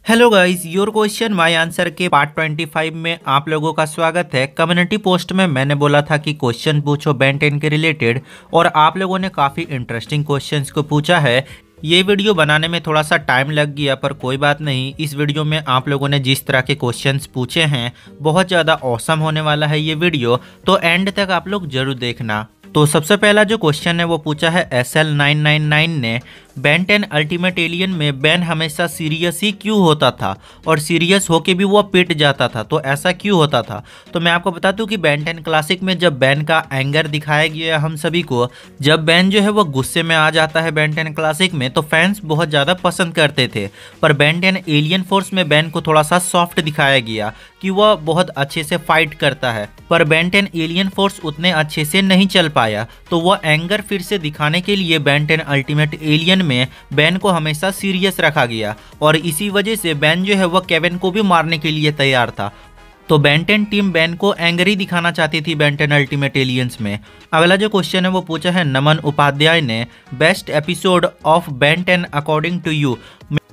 Hello guys, your question my answer के part 25 में आप लोगों का स्वागत है। कम्युनिटी पोस्ट में मैंने बोला था कि क्वेश्चन पूछो बेन 10 के रिलेटेड, और आप लोगों ने काफ़ी इंटरेस्टिंग क्वेश्चंस को पूछा है। ये वीडियो बनाने में थोड़ा सा टाइम लग गया, पर कोई बात नहीं। इस वीडियो में आप लोगों ने जिस तरह के क्वेश्चंस पूछे हैं, बहुत ज़्यादा ऑसम होने वाला है ये वीडियो, तो एंड तक आप लोग जरूर देखना। तो सबसे पहला जो क्वेश्चन है वो पूछा है SL999 ने, बेन 10 अल्टीमेट एलियन में बेन हमेशा सीरियस ही क्यों होता था और सीरियस होके भी वो पिट जाता था, तो ऐसा क्यों होता था। तो मैं आपको बता दूं कि बेन 10 क्लासिक में जब बेन का एंगर दिखाया गया हम सभी को, जब बेन जो है वो गुस्से में आ जाता है बेन 10 क्लासिक में, तो फैंस बहुत ज़्यादा पसंद करते थे। पर बेन 10 एलियन फोर्स में बेन को थोड़ा सा सॉफ्ट दिखाया गया कि वह बहुत अच्छे से फाइट करता है, पर बेन 10 एलियन फोर्स उतने अच्छे से नहीं चल पाया। तो वह एंगर फिर से दिखाने के लिए बेन 10 अल्टीमेट एलियन में बेन को हमेशा सीरियस रखा गया, और इसी वजह से बेन जो है वह केविन को भी मारने के लिए तैयार था। तो बेन 10 टीम बेन को एंग्री दिखाना चाहती थी बेन 10 अल्टीमेट एलियंस में। अगला जो क्वेश्चन है वो पूछा है नमन उपाध्याय ने, best episode of Ben 10 according to you.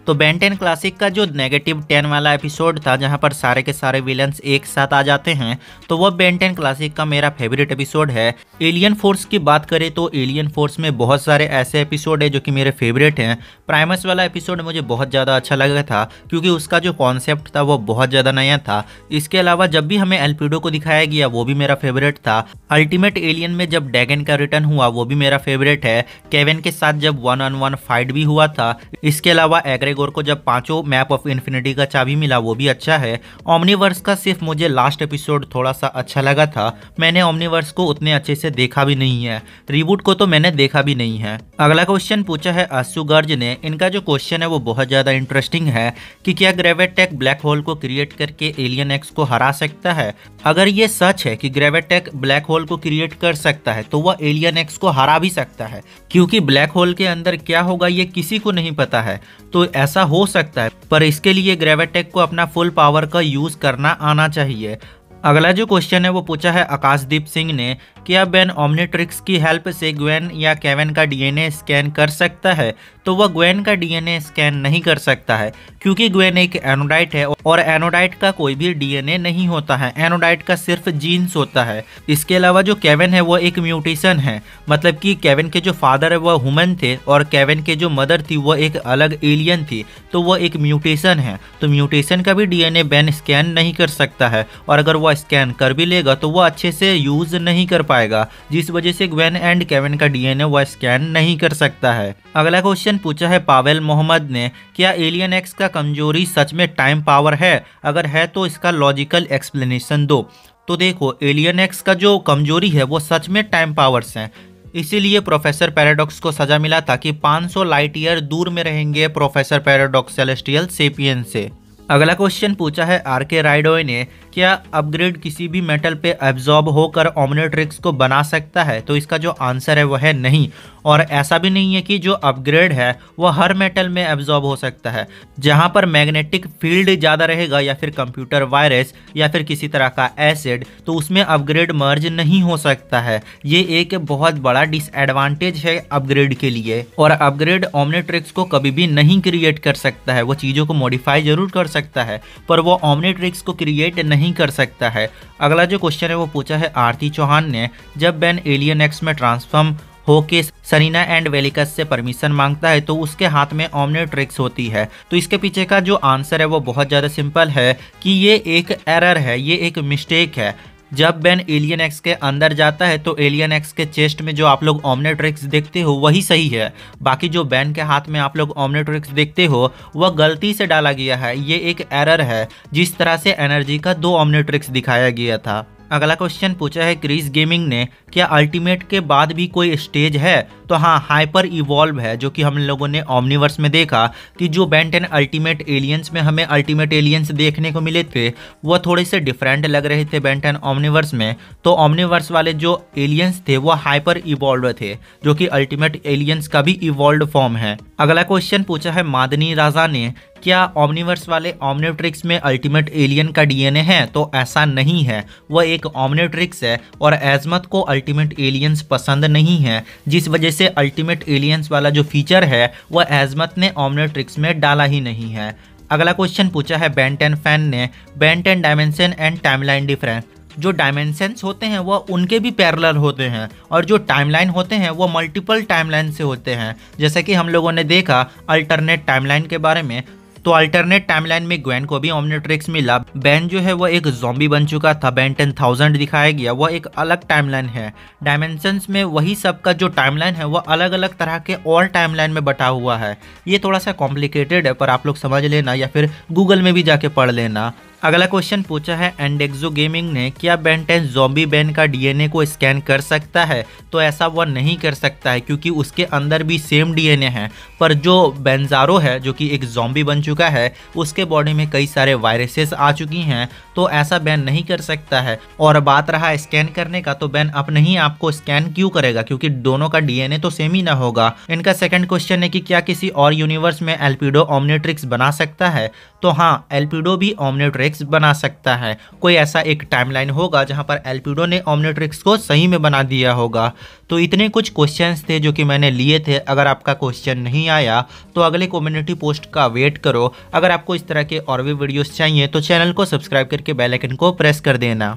तो बेन 10 क्लासिक का जो -10 वाला एपिसोड था, जहां पर सारे के सारे विलन्स एक साथ आ जाते हैं, तो वह बेन 10 क्लासिक का मेरा फेवरेट एपिसोड है। एलियन फोर्स की बात करें तो एलियन फोर्स में बहुत सारे ऐसे एपिसोड है जो कि मेरे फेवरेट हैं। प्राइमस वाला एपिसोड मुझे बहुत ज़्यादा अच्छा लगा था, क्योंकि उसका जो कॉन्सेप्ट था वो बहुत ज़्यादा नया था। इसके अलावा जब भी हमें एल्पिडो को दिखाया गया वो भी मेरा फेवरेट था। अल्टीमेट एलियन में जब डैगन का रिटर्न हुआ वो भी मेरा फेवरेट है। केविन के साथ जब 1-on-1 फाइट भी हुआ था। इसके अलावा एग्रेगोर को जब 5 मैप ऑफ इन्फिनिटी का चाबी मिला वो भी अच्छा है। ओमनीवर्स का सिर्फ मुझे लास्ट एपिसोड थोड़ा सा अच्छा लगा था। मैंने ओमनीवर्स को उतने अच्छे से देखा भी नहीं है, रिबूट को तो मैंने देखा भी नहीं है। अगला क्वेश्चन पूछा है आशु गर्ज ने। इनका जो क्वेश्चन है वो बहुत ज्यादा इंटरेस्टिंग है कि क्या ग्रेविटेक ब्लैक होल को क्रिएट करके एलियन एक्स को हरा सकता है। अगर ये सच है कि ग्रेविटेक ब्लैक होल को क्रिएट कर सकता है, तो वह एलियन एक्स को हरा भी सकता है, क्योंकि ब्लैक होल के अंदर क्या होगा ये किसी को नहीं पता है। तो ऐसा हो सकता है, पर इसके लिए ग्रेविटेक को अपना फुल पावर का यूज करना आना चाहिए। अगला जो क्वेश्चन है वो पूछा है आकाशदीप सिंह ने, क्या बेन ओमनीट्रिक्स की हेल्प से ग्वेन या केविन का डीएनए स्कैन कर सकता है। तो वह ग्वेन का डीएनए स्कैन नहीं कर सकता है, क्योंकि ग्वेन एक एनोडाइट है, और एनोडाइट का कोई भी डीएनए नहीं होता है। एनोडाइट का सिर्फ जीन्स होता है। इसके अलावा जो केविन है वो एक म्यूटेशन है, मतलब कि केविन के जो फादर है वह ह्यूमन थे, और केविन के जो मदर थी वो एक अलग एलियन थी, तो वह एक म्यूटेशन है। तो म्यूटेशन का भी डीएनए बेन स्कैन नहीं कर सकता है, और अगर वह स्कैन कर भी लेगा तो वह अच्छे से यूज नहीं कर पाएगा, जिस वजह से ग्वेन एंड केविन का डीएनए वह स्कैन नहीं कर सकता है। अगला क्वेश्चन पूछा है पावेल मोहम्मद ने, क्या एलियन एक्स का कमजोरी सच में टाइम पावर है। अगर है तो इसका लॉजिकल एक्सप्लेनेशन दो। तो देखो, एलियन एक्स का जो कमजोरी है वो सच में टाइम पावर्स हैं। इसीलिए प्रोफेसर पैराडॉक्स को सजा मिला था कि 500 लाइट ईयर दूर में रहेंगे प्रोफेसर पैराडॉक्स सेलेस्टियल सेपियन से। अगला क्वेश्चन पूछा है आरके राइडोय ने, क्या अपग्रेड किसी भी मेटल पे एब्जॉर्ब होकर ओमनीट्रिक्स को बना सकता है। तो इसका जो आंसर है वह है नहीं, और ऐसा भी नहीं है कि जो अपग्रेड है वह हर मेटल में एब्जॉर्ब हो सकता है। जहां पर मैग्नेटिक फील्ड ज़्यादा रहेगा, या फिर कंप्यूटर वायरस, या फिर किसी तरह का एसिड, तो उसमें अपग्रेड मर्ज नहीं हो सकता है। ये एक बहुत बड़ा डिसएडवांटेज है अपग्रेड के लिए, और अपग्रेड ओमनीट्रिक्स को कभी भी नहीं क्रिएट कर सकता है। वो चीज़ों को मॉडिफाई जरूर कर सकता है, पर वो ओमनीट्रिक्स को क्रिएट नहीं कर सकता है। अगला जो क्वेश्चन है वो पूछा है आरती चौहान ने, जब बेन एलियन एक्स में ट्रांसफॉर्म होके सरीना एंड वेलिकस से परमिशन मांगता है, तो उसके हाथ में ओमनीट्रिक्स होती है। तो इसके पीछे का जो आंसर है वो बहुत ज़्यादा सिंपल है कि ये एक एरर है, ये एक मिस्टेक है। जब बेन एलियन एक्स के अंदर जाता है तो एलियन एक्स के चेस्ट में जो आप लोग ओमनीट्रिक्स देखते हो वही सही है। बाकी जो बेन के हाथ में आप लोग ओमनीट्रिक्स देखते हो वह गलती से डाला गया है। ये एक एरर है, जिस तरह से एनर्जी का 2 ओमनीट्रिक्स दिखाया गया था। अगला क्वेश्चन पूछा है क्रिस गेमिंग ने, क्या अल्टीमेट के बाद भी कोई स्टेज है। तो हाँ, हाइपर इवॉल्व है, जो कि हम लोगों ने ओमनीवर्स में देखा कि जो बेन 10 अल्टीमेट एलियंस में हमें अल्टीमेट एलियंस देखने को मिले थे वह थोड़े से डिफरेंट लग रहे थे बेन 10 ओमनीवर्स में। तो ओमनीवर्स वाले जो एलियंस थे वो हाइपर इवॉल्व थे, जो कि अल्टीमेट एलियंस का भी इवॉल्व फॉर्म है। अगला क्वेश्चन पूछा है मादनी राजा ने, क्या ओमनीवर्स वाले ओमनीट्रिक्स में अल्टीमेट एलियन का डीएनए है। तो ऐसा नहीं है, वह एक ओमनीट्रिक्स है, और एजमत को अल्टीमेट एलियंस पसंद नहीं है, जिस वजह से अल्टीमेट एलियंस वाला जो फीचर है वह एजमत ने ओमनीट्रिक्स में डाला ही नहीं है। अगला क्वेश्चन पूछा है बेन 10 फैन ने, Ben 10 dimension and timeline difference. जो डायमेंशंस होते हैं वो उनके भी पैरेलल होते हैं और जो टाइमलाइन होते हैं वो मल्टीपल टाइमलाइन से होते हैं। जैसे कि हम लोगों ने देखा अल्टरनेट टाइमलाइन के बारे में, तो अल्टरनेट टाइमलाइन में ग्वेन को भी ओमनिट्रिक्स मिला। बेन जो है वो एक ज़ॉम्बी बन चुका था, बेन 10,000 दिखाया गया, वो एक अलग टाइमलाइन है। डायमेंशंस में वही सब का जो टाइमलाइन है वो अलग अलग तरह के और टाइमलाइन में बटा हुआ है। ये थोड़ा सा कॉम्प्लिकेटेड है पर आप लोग समझ लेना या फिर गूगल में भी जाके पढ़ लेना। अगला क्वेश्चन पूछा है एंडेक्सो गेमिंग ने, क्या बेन 10 ज़ॉम्बी बेन का डीएनए को स्कैन कर सकता है? तो ऐसा वह नहीं कर सकता है क्योंकि उसके अंदर भी सेम डीएनए है, पर जो बेंजारो है जो कि एक ज़ॉम्बी बन चुका है उसके बॉडी में कई सारे वायरसेस आ चुकी हैं, तो ऐसा बेन नहीं कर सकता है। और बात रहा स्कैन करने का, तो बेन अपने ही आपको स्कैन क्यों करेगा क्योंकि दोनों का डीएनए तो सेम ही ना होगा। इनका सेकंड क्वेश्चन है कि क्या किसी और यूनिवर्स में एल्पिडो ओमनिट्रिक्स बना सकता है? तो हाँ, एल्पिडो भी ओमनिट्रिक्स बना सकता है। कोई ऐसा एक टाइमलाइन होगा जहां पर एल्पिडो ने ओमनिट्रिक्स को सही में बना दिया होगा। तो इतने कुछ क्वेश्चंस थे जो कि मैंने लिए थे। अगर आपका क्वेश्चन नहीं आया तो अगले कम्युनिटी पोस्ट का वेट करो। अगर आपको इस तरह के और भी वीडियोस चाहिए तो चैनल को सब्सक्राइब करके बेल आइकन को प्रेस कर देना।